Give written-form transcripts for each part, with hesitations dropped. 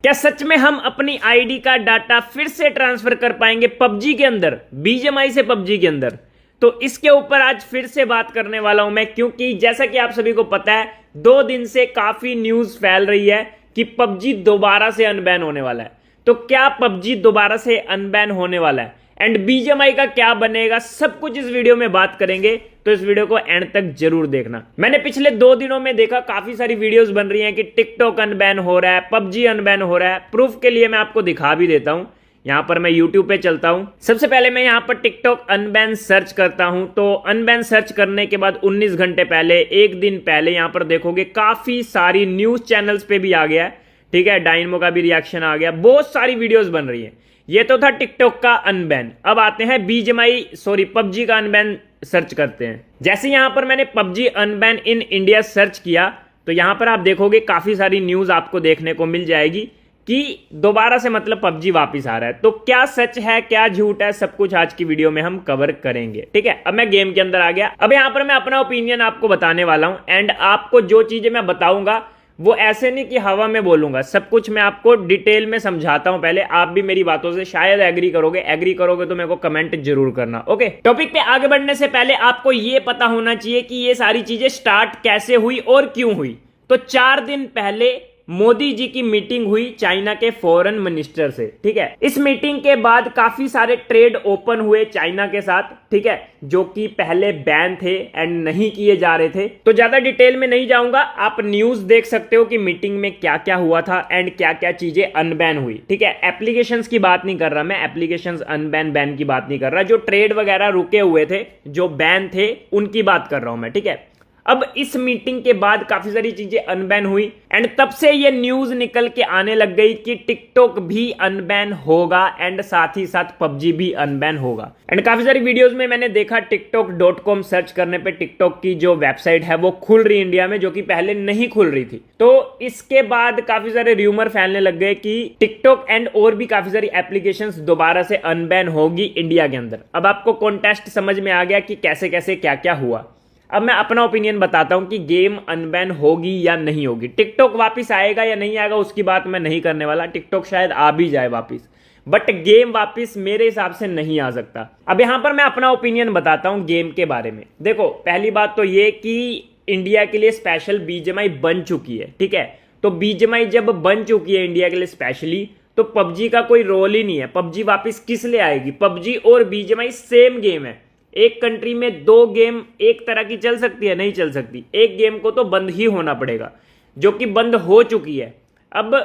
क्या सच में हम अपनी आईडी का डाटा फिर से ट्रांसफर कर पाएंगे पबजी के अंदर, बीजीएमआई से पबजी के अंदर? तो इसके ऊपर आज फिर से बात करने वाला हूं मैं, क्योंकि जैसा कि आप सभी को पता है 2 दिन से काफी न्यूज फैल रही है कि पबजी दोबारा से अनबैन होने वाला है। तो क्या पबजी दोबारा से अनबैन होने वाला है एंड बीजीएमआई का क्या बनेगा, सब कुछ इस वीडियो में बात करेंगे। तो इस वीडियो को एंड तक जरूर देखना। मैंने पिछले 2 दिनों में देखा काफी सारी वीडियोस बन रही हैं कि टिकटॉक अनबैन हो रहा है, पबजी अनबैन हो रहा है। प्रूफ के लिए मैं आपको दिखा भी देता हूं। यहां पर मैं यूट्यूब पे चलता हूं। सबसे पहले मैं यहां पर टिकटॉक अनबैन सर्च करता हूं। तो अनबैन सर्च करने के बाद 19 घंटे पहले, 1 दिन पहले यहां पर देखोगे काफी सारी न्यूज चैनल्स पे भी आ गया है। ठीक है, डायनमो का भी रिएक्शन आ गया, बहुत सारी वीडियोस बन रही है। ये तो था टिकटॉक का अनबैन। अब आते हैं पबजी का अनबैन सर्च करते हैं। जैसे यहां पर मैंने PUBG unban in India search किया तो यहां पर आप देखोगे काफी सारी न्यूज आपको देखने को मिल जाएगी कि दोबारा से मतलब पबजी वापस आ रहा है। तो क्या सच है, क्या झूठ है, सब कुछ आज की वीडियो में हम कवर करेंगे। ठीक है, अब मैं गेम के अंदर आ गया। अब यहां पर मैं अपना ओपिनियन आपको बताने वाला हूं एंड आपको जो चीजें मैं बताऊंगा वो ऐसे नहीं कि हवा में बोलूंगा, सब कुछ मैं आपको डिटेल में समझाता हूं। पहले आप भी मेरी बातों से शायद एग्री करोगे तो मेरे को कमेंट जरूर करना। ओके, टॉपिक पे आगे बढ़ने से पहले आपको ये पता होना चाहिए कि ये सारी चीजें स्टार्ट कैसे हुई और क्यों हुई। तो 4 दिन पहले मोदी जी की मीटिंग हुई चाइना के फॉरेन मिनिस्टर से। ठीक है, इस मीटिंग के बाद काफी सारे ट्रेड ओपन हुए चाइना के साथ। ठीक है, जो कि पहले बैन थे एंड नहीं किए जा रहे थे। तो ज्यादा डिटेल में नहीं जाऊंगा, आप न्यूज देख सकते हो कि मीटिंग में क्या क्या हुआ था एंड क्या क्या चीजें अनबैन हुई। ठीक है, एप्लीकेशंस की बात नहीं कर रहा मैं, एप्लीकेशंस अनबैन बैन की बात नहीं कर रहा, जो ट्रेड वगैरह रुके हुए थे, जो बैन थे, उनकी बात कर रहा हूं मैं। ठीक है, अब इस मीटिंग के बाद काफी सारी चीजें अनबैन हुई एंड तब से ये न्यूज निकल के आने लग गई कि टिकटॉक भी अनबैन होगा एंड साथ ही साथ पबजी भी अनबैन होगा। एंड काफी सारी वीडियोस में मैंने देखा tiktok.com सर्च करने पे टिकटॉक की जो वेबसाइट है वो खुल रही इंडिया में, जो कि पहले नहीं खुल रही थी। तो इसके बाद काफी सारे र्यूमर फैलने लग गए कि टिकटॉक एंड और भी काफी सारी एप्लीकेशंस दोबारा से अनबैन होगी इंडिया के अंदर। अब आपको कॉन्टेक्स्ट समझ में आ गया कि कैसे कैसे क्या क्या हुआ। अब मैं अपना ओपिनियन बताता हूं कि गेम अनबैन होगी या नहीं होगी। टिकटॉक वापस आएगा या नहीं आएगा उसकी बात मैं नहीं करने वाला। टिकटॉक शायद आ भी जाए वापस, बट गेम वापस मेरे हिसाब से नहीं आ सकता। अब यहां पर मैं अपना ओपिनियन बताता हूं गेम के बारे में। देखो, पहली बात तो ये कि इंडिया के लिए स्पेशल बीजीएमआई बन चुकी है। ठीक है, तो बीजीएमआई जब बन चुकी है इंडिया के लिए स्पेशली, तो पबजी का कोई रोल ही नहीं है। पबजी वापस किस लिए आएगी? पबजी और बीजीएमआई सेम गेम है। एक कंट्री में 2 गेम एक तरह की चल सकती है? नहीं चल सकती। एक गेम को तो बंद ही होना पड़ेगा, जो कि बंद हो चुकी है। अब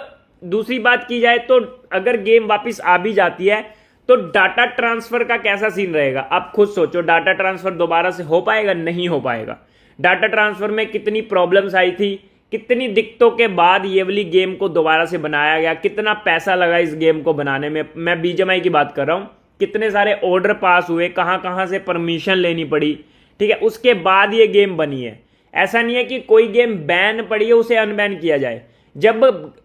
दूसरी बात की जाए तो अगर गेम वापस आ भी जाती है तो डाटा ट्रांसफर का कैसा सीन रहेगा? आप खुद सोचो, डाटा ट्रांसफर दोबारा से हो पाएगा? नहीं हो पाएगा। डाटा ट्रांसफर में कितनी प्रॉब्लम्स आई थी, कितनी दिक्कतों के बाद ये वाली गेम को दोबारा से बनाया गया, कितना पैसा लगा इस गेम को बनाने में। मैं बीजीएमआई की बात कर रहा हूं, कितने सारे ऑर्डर पास हुए, कहां कहां से परमिशन लेनी पड़ी। ठीक है, उसके बाद ये गेम बनी है। ऐसा नहीं है कि कोई गेम बैन पड़ी है उसे अनबैन किया जाए। जब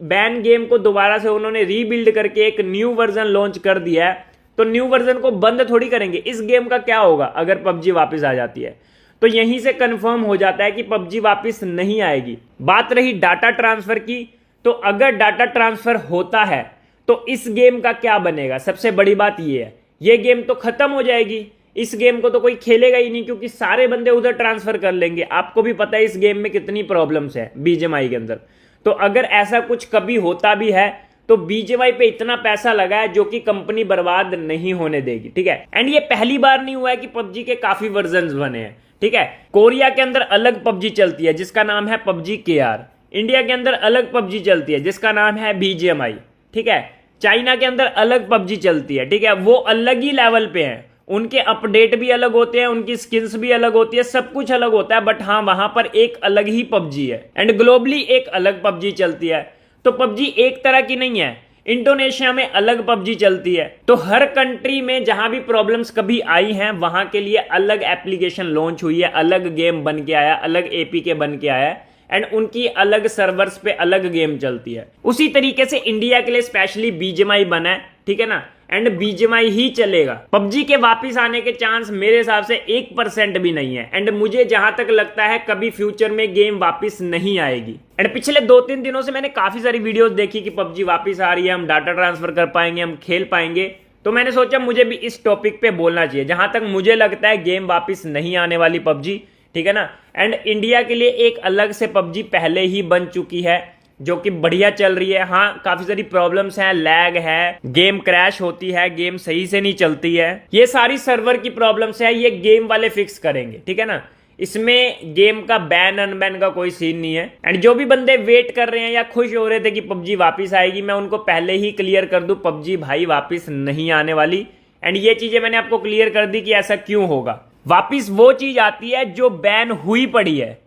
बैन गेम को दोबारा से उन्होंने रीबिल्ड करके एक न्यू वर्जन लॉन्च कर दिया है तो न्यू वर्जन को बंद थोड़ी करेंगे। इस गेम का क्या होगा अगर पबजी वापस आ जाती है? तो यहीं से कंफर्म हो जाता है कि पबजी वापस नहीं आएगी। बात रही डाटा ट्रांसफर की, तो अगर डाटा ट्रांसफर होता है तो इस गेम का क्या बनेगा? सबसे बड़ी बात यह है, ये गेम तो खत्म हो जाएगी। इस गेम को तो कोई खेलेगा ही नहीं, क्योंकि सारे बंदे उधर ट्रांसफर कर लेंगे। आपको भी पता है इस गेम में कितनी प्रॉब्लम्स है बीजीएमआई के अंदर। तो अगर ऐसा कुछ कभी होता भी है तो बीजीएमआई पे इतना पैसा लगा है जो कि कंपनी बर्बाद नहीं होने देगी। ठीक है, एंड ये पहली बार नहीं हुआ है कि पबजी के काफी वर्जन्स बने हैं। ठीक है, कोरिया के अंदर अलग पबजी चलती है जिसका नाम है पबजी KR। इंडिया के अंदर अलग पबजी चलती है जिसका नाम है बीजीएमआई। ठीक है, चाइना के अंदर अलग पबजी चलती है। ठीक है, वो अलग ही लेवल पे हैं, उनके अपडेट भी अलग होते हैं, उनकी स्किन्स भी अलग होती है, सब कुछ अलग होता है। बट हाँ, वहां पर एक अलग ही पबजी है एंड ग्लोबली एक अलग पबजी चलती है। तो पबजी एक तरह की नहीं है। इंडोनेशिया में अलग पबजी चलती है। तो हर कंट्री में जहां भी प्रॉब्लम्स कभी आई हैं वहां के लिए अलग एप्लीकेशन लॉन्च हुई है, अलग गेम बन के आया, अलग APK बन के आया है एंड उनकी अलग सर्वर्स पे अलग गेम चलती है। उसी तरीके से इंडिया के लिए स्पेशली बीजीएमआई बना है ठीक है ना, एंड बीजीएमआई ही चलेगा। पबजी के वापस आने के चांस मेरे हिसाब से 1% भी नहीं है। एंड मुझे जहां तक लगता है कभी फ्यूचर में गेम वापस नहीं आएगी। एंड पिछले 2-3 दिनों से मैंने काफी सारी वीडियोस देखी कि पबजी वापस आ रही है, हम डाटा ट्रांसफर कर पाएंगे, हम खेल पाएंगे। तो मैंने सोचा मुझे भी इस टॉपिक पे बोलना चाहिए। जहां तक मुझे लगता है गेम वापस नहीं आने वाली पबजी, ठीक है ना। एंड इंडिया के लिए एक अलग से पबजी पहले ही बन चुकी है जो कि बढ़िया चल रही है। हाँ, काफी सारी प्रॉब्लम्स हैं, लैग है, गेम क्रैश होती है, गेम सही से नहीं चलती है, ये सारी सर्वर की प्रॉब्लम्स है, ये गेम वाले फिक्स करेंगे, ठीक है ना। इसमें गेम का बैन अनबैन का कोई सीन नहीं है। एंड जो भी बंदे वेट कर रहे हैं या खुश हो रहे थे कि पबजी वापस आएगी, मैं उनको पहले ही क्लियर कर दूं, पबजी भाई वापस नहीं आने वाली। एंड ये चीजें मैंने आपको क्लियर कर दी कि ऐसा क्यों होगा। वापस वो चीज आती है जो बैन हुई पड़ी है,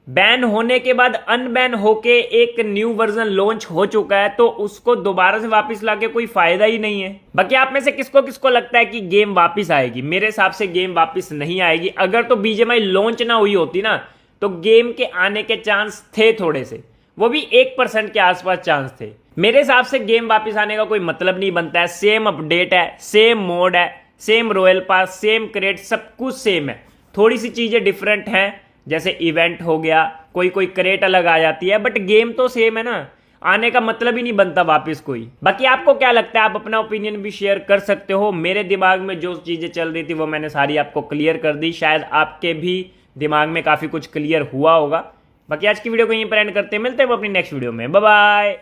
बैन होने के बाद अनबैन होके एक न्यू वर्जन लॉन्च हो चुका है, तो उसको दोबारा से वापस लाके कोई फायदा ही नहीं है। बाकी आप में से किसको किसको लगता है कि गेम वापस आएगी? मेरे हिसाब से गेम वापस नहीं आएगी। अगर तो बीजीएमआई लॉन्च ना हुई होती ना, तो गेम के आने के चांस थे थोड़े से, वो भी 1% के आसपास चांस थे। मेरे हिसाब से गेम वापस आने का कोई मतलब नहीं बनता है। सेम अपडेट है, सेम मोड है, same royal pass, same crate, सब कुछ सेम है। थोड़ी सी चीजें डिफरेंट हैं, जैसे इवेंट हो गया, कोई कोई क्रेट अलग आ जाती है, बट गेम तो सेम है ना। आने का मतलब ही नहीं बनता वापस कोई। बाकी आपको क्या लगता है? आप अपना ओपिनियन भी शेयर कर सकते हो। मेरे दिमाग में जो चीजें चल रही थी वो मैंने सारी आपको क्लियर कर दी। शायद आपके भी दिमाग में काफी कुछ क्लियर हुआ होगा। बाकी आज की वीडियो को यहीं पर एंड करते हैं, मिलते हैं अपनी नेक्स्ट वीडियो में। Bye bye.